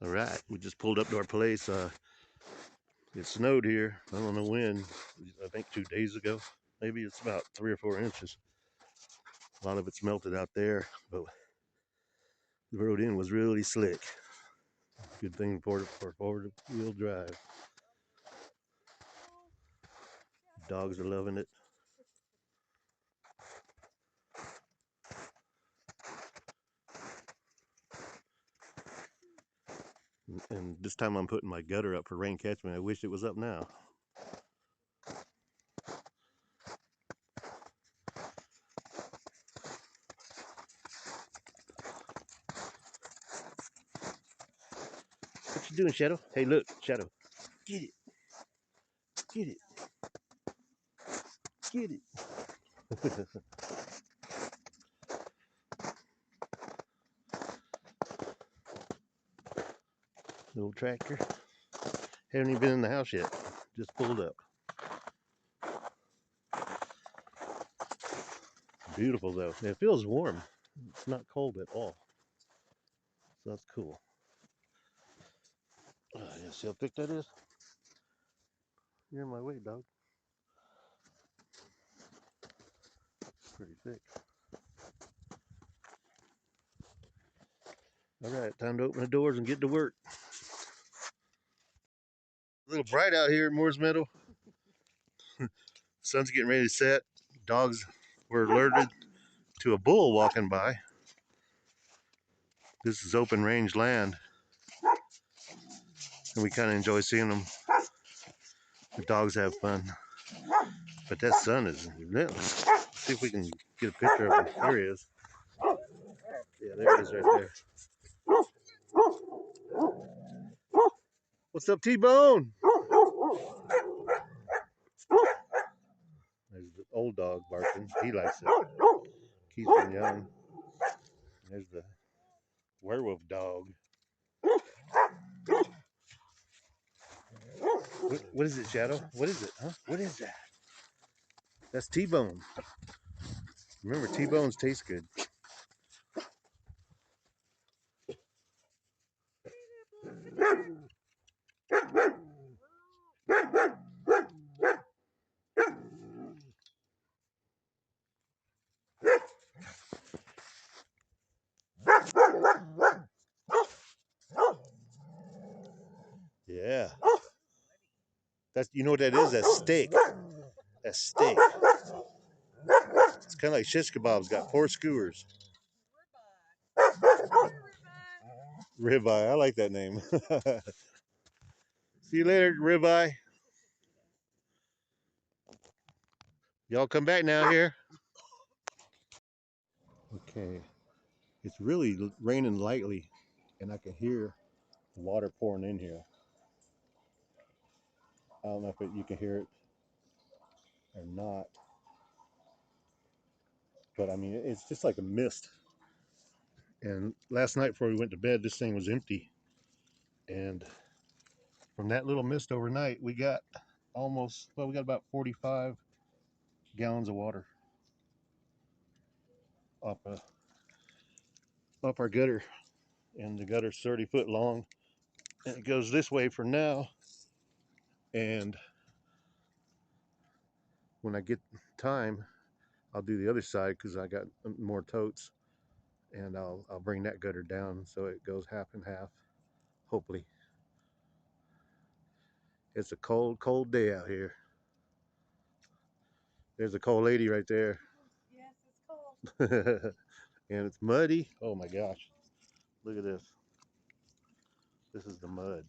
All right, we just pulled up to our place. It snowed here. I don't know when. I think 2 days ago. Maybe it's about 3 or 4 inches. A lot of it's melted out there, but the road in was really slick. Good thing for four-wheel drive. Dogs are loving it. And this time I'm putting my gutter up for rain catchment. I wish it was up now. What you doing, Shadow? Hey, look, Shadow. Get it. Get it. Get it. Little tractor. Haven't even been in the house yet. Just pulled up. Beautiful though. It feels warm. It's not cold at all. So that's cool. Yeah, see how thick that is? You're in my way, dog. Pretty thick. All right, time to open the doors and get to work. A little bright out here at Moore's Meadow. Sun's getting ready to set. Dogs were alerted to a bull walking by. This is open range land, and we kind of enjoy seeing them. The dogs have fun. But that sun is relentless. Let's see if we can get a picture of him. There he is. Yeah, there he is right there. What's up, T-Bone? There's the old dog barking. He likes it. Keeps him young. There's the werewolf dog. What is it, Shadow? What is it, huh? What is that? That's T-Bone. Remember, T-Bones taste good. Yeah. That's, you know what that is? That's steak. That's steak. It's kind of like shish kebabs. Got 4 skewers. Ribeye. I like that name. See you later, Ribeye. Y'all come back now here. Okay. It's really raining lightly, and I can hear water pouring in here. I don't know if you can hear it or not, but I mean, it's just like a mist. And last night before we went to bed, this thing was empty. And from that little mist overnight, we got we got about 45 gallons of water up, up our gutter. And the gutter's 30 foot long. And it goes this way for now. And when I get time, I'll do the other side because I got more totes. And I'll bring that gutter down so it goes half and half, hopefully. It's a cold, cold day out here. There's a cold lady right there. Yes, it's cold. And it's muddy. Oh my gosh. Look at this. This is the mud.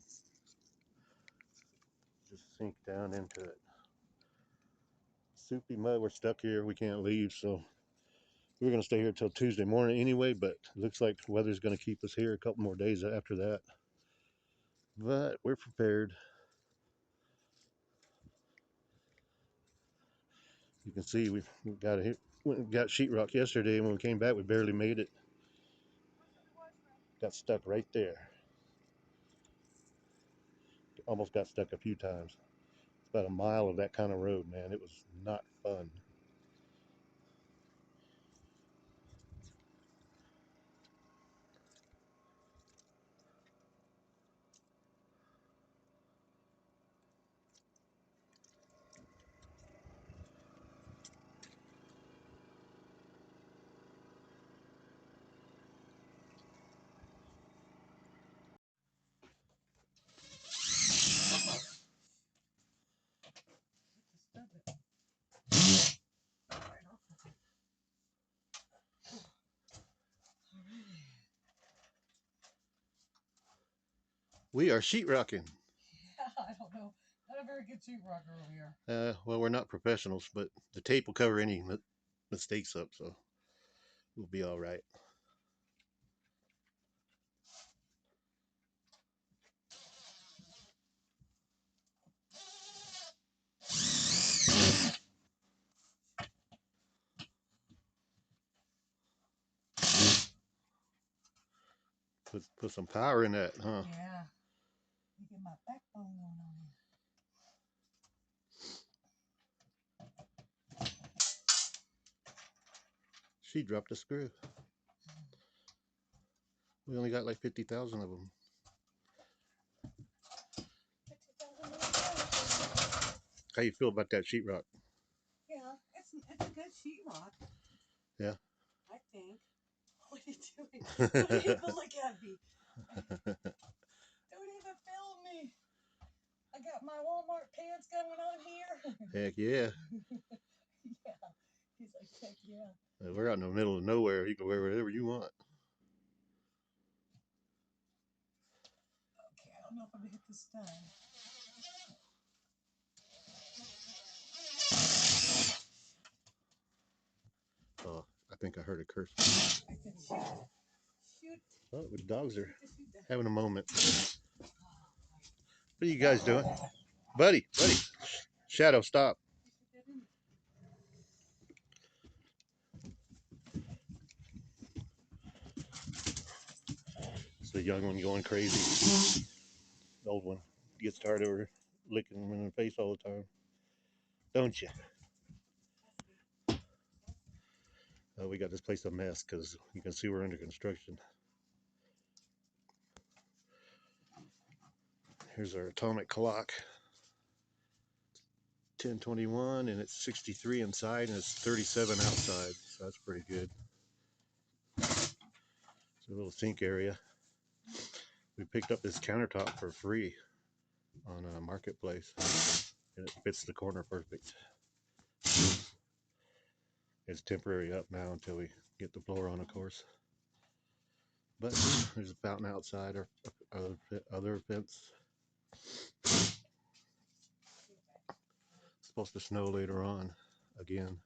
Just sink down into it. Soupy mud. We're stuck here. We can't leave, so we're going to stay here till Tuesday morning anyway, but it looks like the weather's going to keep us here a couple more days after that. But we're prepared. You can see we got sheetrock yesterday, and when we came back, we barely made it. Got stuck right there. Almost got stuck a few times. It's about a mile of that kind of road, man. It was not fun. We are sheetrocking. I don't know. Not a very good sheetrocker over here. Well, we're not professionals, but the tape will cover any mistakes up, so we'll be all right. Put some power in that, huh? Yeah. You get my backbone going on here. She dropped a screw. We only got like 50,000 of them. 50,000. How you feel about that sheetrock? Yeah, it's a good sheetrock. Yeah. I think. What are you doing? Don't even look at me. Don't even film me. I got my Walmart pants going on here. Heck yeah. Yeah. He's like, heck yeah. We're out in the middle of nowhere. You can wear whatever you want. Okay, I don't know if I'm gonna hit this time. Oh, I think I heard a curse. I can shoot. Shoot. Oh, the dogs are Shoot that. having a moment. What are you guys doing? Buddy. Shadow, stop. It's the young one going crazy. The old one gets tired of her licking him in the face all the time. Don't you? We got this place a mess because you can see we're under construction. Here's our atomic clock. 10:21 and it's 63 inside and it's 37 outside, so that's pretty good. It's a little sink area. We picked up this countertop for free on a marketplace and it fits the corner perfect. It's temporary up now until we get the floor on, of course. But there's a fountain outside or other fence. It's supposed to snow later on again.